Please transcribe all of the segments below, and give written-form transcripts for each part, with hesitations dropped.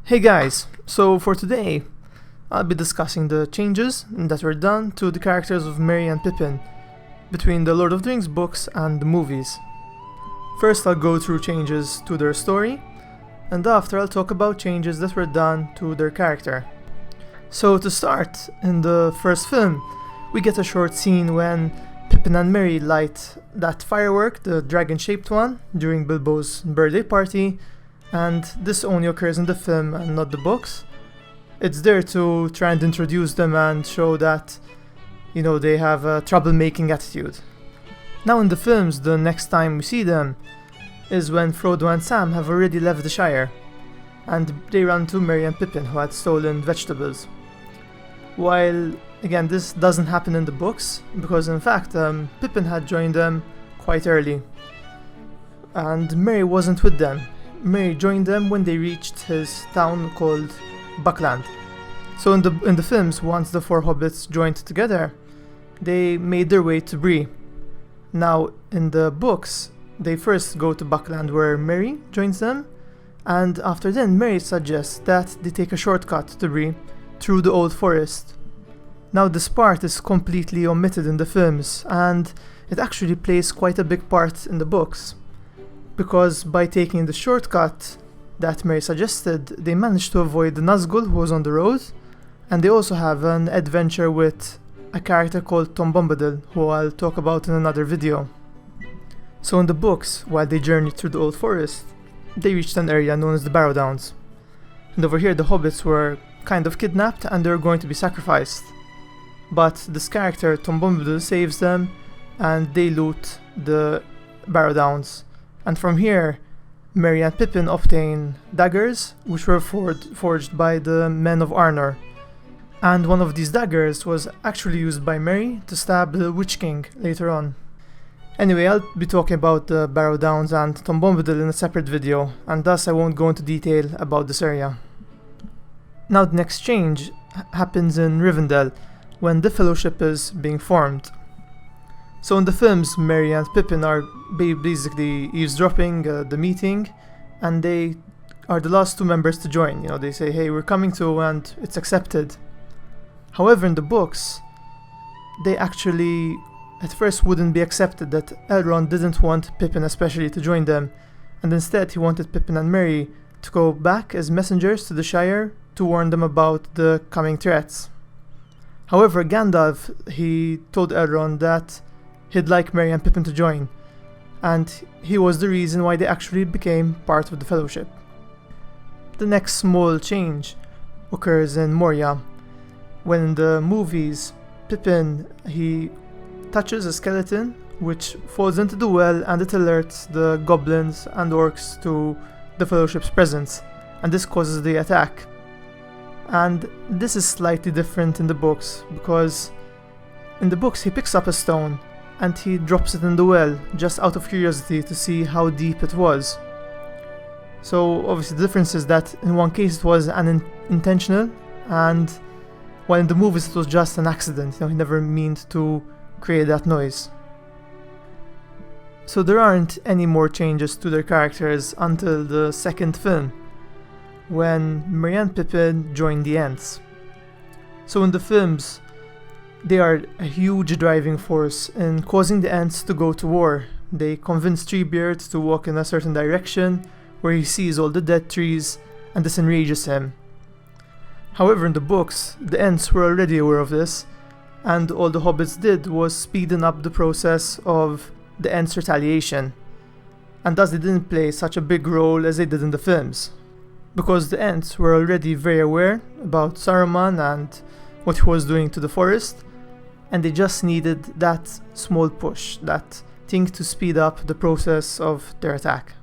Hey guys, so for today I'll be discussing the changes that were done to the characters of Merry and Pippin between the Lord of the Rings books and the movies. First I'll go through changes to their story, and after I'll talk about changes that were done to their character. So to start, in the first film, we get a short scene when Pippin and Merry light that firework, the dragon-shaped one, during Bilbo's birthday party, and this only occurs in the film and not the books. It's there to try and introduce them and show that, they have a troublemaking attitude. Now in the films, the next time we see them is when Frodo and Sam have already left the Shire, and they run to Merry and Pippin, who had stolen vegetables. While, again, this doesn't happen in the books, because in fact, Pippin had joined them quite early, and Merry wasn't with them. Merry joined them when they reached his town called Buckland. So in the films, once the four hobbits joined together, they made their way to Bree. Now in the books, they first go to Buckland where Merry joins them, and after then Merry suggests that they take a shortcut to Bree through the old forest. Now this part is completely omitted in the films, and it actually plays quite a big part in the books, because by taking the shortcut that Merry suggested, they managed to avoid the Nazgul who was on the road, and they also have an adventure with a character called Tom Bombadil, who I'll talk about in another video. So in the books, while they journeyed through the old forest, they reached an area known as the barrow-downs, and over here the hobbits were kind of kidnapped and they were going to be sacrificed. But this character, Tom Bombadil, saves them and they loot the barrow-downs. And from here, Merry and Pippin obtain daggers, which were forged by the men of Arnor. And one of these daggers was actually used by Merry to stab the Witch King later on. Anyway, I'll be talking about the barrow-downs and Tom Bombadil in a separate video, and thus I won't go into detail about this area. Now the next change happens in Rivendell, when the Fellowship is being formed. So in the films, Merry and Pippin are basically eavesdropping the meeting, and they are the last two members to join. They say, hey, we're coming to, and it's accepted. However, in the books, they actually at first wouldn't be accepted, that Elrond didn't want Pippin especially to join them, and instead he wanted Pippin and Merry to go back as messengers to the Shire to warn them about the coming threats. However, Gandalf, he told Elrond that he'd like Merry and Pippin to join, and he was the reason why they actually became part of the Fellowship. The next small change occurs in Moria, when in the movies, Pippin, he touches a skeleton which falls into the well, and it alerts the goblins and orcs to the Fellowship's presence, and this causes the attack. And this is slightly different in the books, because in the books he picks up a stone and he drops it in the well just out of curiosity to see how deep it was. So obviously the difference is that in one case it was intentional, and while in the movies it was just an accident. He never meant to create that noise. So there aren't any more changes to their characters until the second film, when Merry and Pippin join the Ents. So in the films, they are a huge driving force in causing the Ents to go to war. They convince Treebeard to walk in a certain direction where he sees all the dead trees, and this enrages him. However, in the books, the Ents were already aware of this, and all the hobbits did was speeding up the process of the Ents' retaliation, and thus they didn't play such a big role as they did in the films, because the Ents were already very aware about Saruman and what he was doing to the forest, and they just needed that small push, that thing to speed up the process of their attack.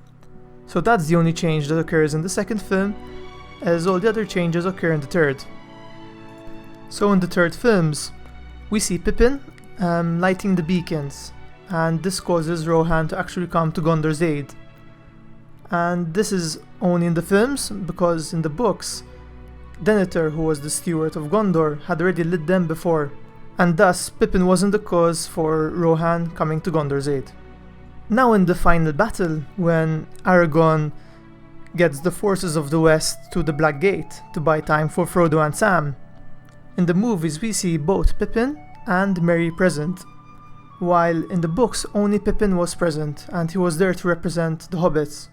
So that's the only change that occurs in the second film, as all the other changes occur in the third. So in the third films, we see Pippin lighting the beacons, and this causes Rohan to actually come to Gondor's aid. And this is only in the films, because in the books, Denethor, who was the steward of Gondor, had already lit them before, and thus Pippin wasn't the cause for Rohan coming to Gondor's aid. Now in the final battle, when Aragorn gets the forces of the West to the Black Gate to buy time for Frodo and Sam. In the movies we see both Pippin and Merry present, while in the books only Pippin was present and he was there to represent the hobbits.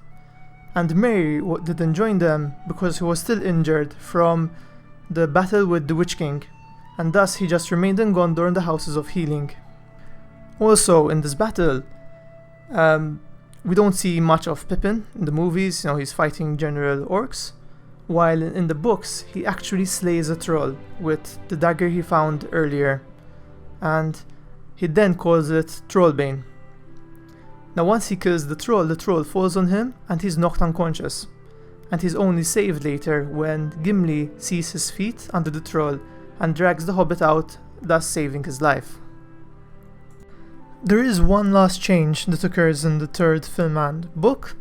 And Merry didn't join them because he was still injured from the battle with the Witch King, and thus he just remained in Gondor in the Houses of Healing. Also, in this battle, we don't see much of Pippin in the movies. He's fighting General Orcs, while in the books he actually slays a troll with the dagger he found earlier, and he then calls it Trollbane. Now once he kills the troll falls on him and he's knocked unconscious, and he's only saved later when Gimli sees his feet under the troll and drags the hobbit out, thus saving his life. There is one last change that occurs in the third film and book,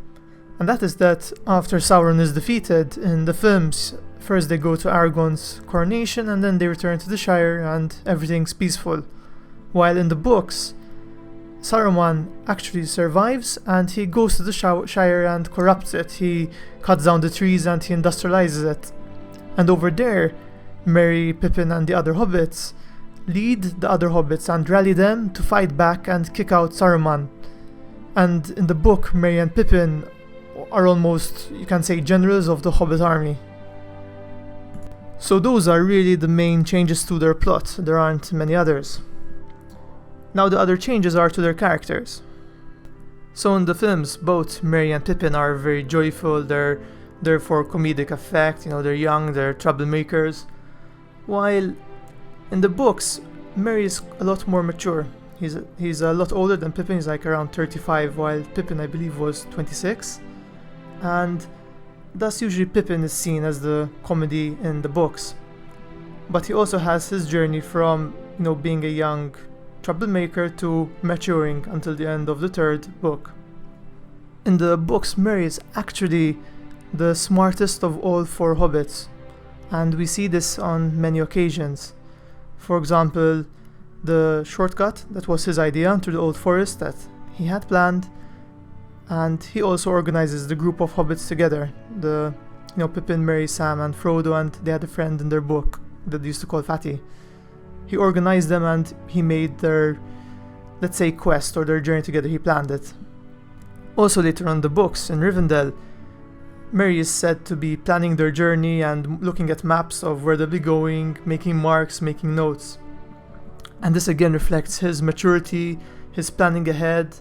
and that is that after Sauron is defeated in the films, first they go to Aragorn's coronation and then they return to the Shire and everything's peaceful, while in the books Saruman actually survives and he goes to the Shire and corrupts it. He cuts down the trees and he industrializes it, and over there Merry, Pippin and the other hobbits lead the other hobbits and rally them to fight back and kick out Saruman. And in the book, Merry and Pippin are almost, you can say, generals of the hobbit army. So those are really the main changes to their plot. There aren't many others. Now the other changes are to their characters. So in the films, both Merry and Pippin are very joyful, they're there for comedic effect, they're young, they're troublemakers. While in the books, Merry is a lot more mature. He's a lot older than Pippin. He's like around 35, while Pippin I believe was 26. And thus usually Pippin is seen as the comedy in the books. But he also has his journey from, being a young troublemaker to maturing until the end of the third book. In the books, Merry is actually the smartest of all four hobbits, and we see this on many occasions. For example, the shortcut that was his idea through the old forest that he had planned, and he also organizes the group of hobbits together. Pippin, Merry, Sam and Frodo, and they had a friend in their book that they used to call Fatty. He organized them and he made their, let's say, quest or their journey together. He planned it. Also later on in the books, in Rivendell, Merry is said to be planning their journey and looking at maps of where they'll be going, making marks, making notes. And this again reflects his maturity, his planning ahead,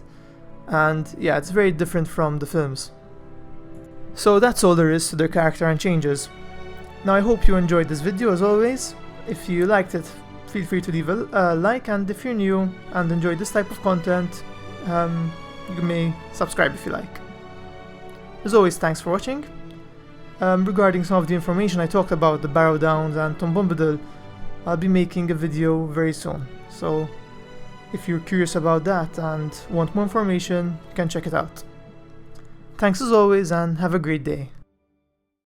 and yeah, it's very different from the films. So that's all there is to their character and changes. Now I hope you enjoyed this video as always. If you liked it, feel free to leave a like, and if you're new and enjoy this type of content, you may subscribe if you like. As always, thanks for watching. Regarding some of the information I talked about, the barrow-downs and Tom Bombadil, I'll be making a video very soon. So if you're curious about that and want more information, you can check it out. Thanks as always and have a great day.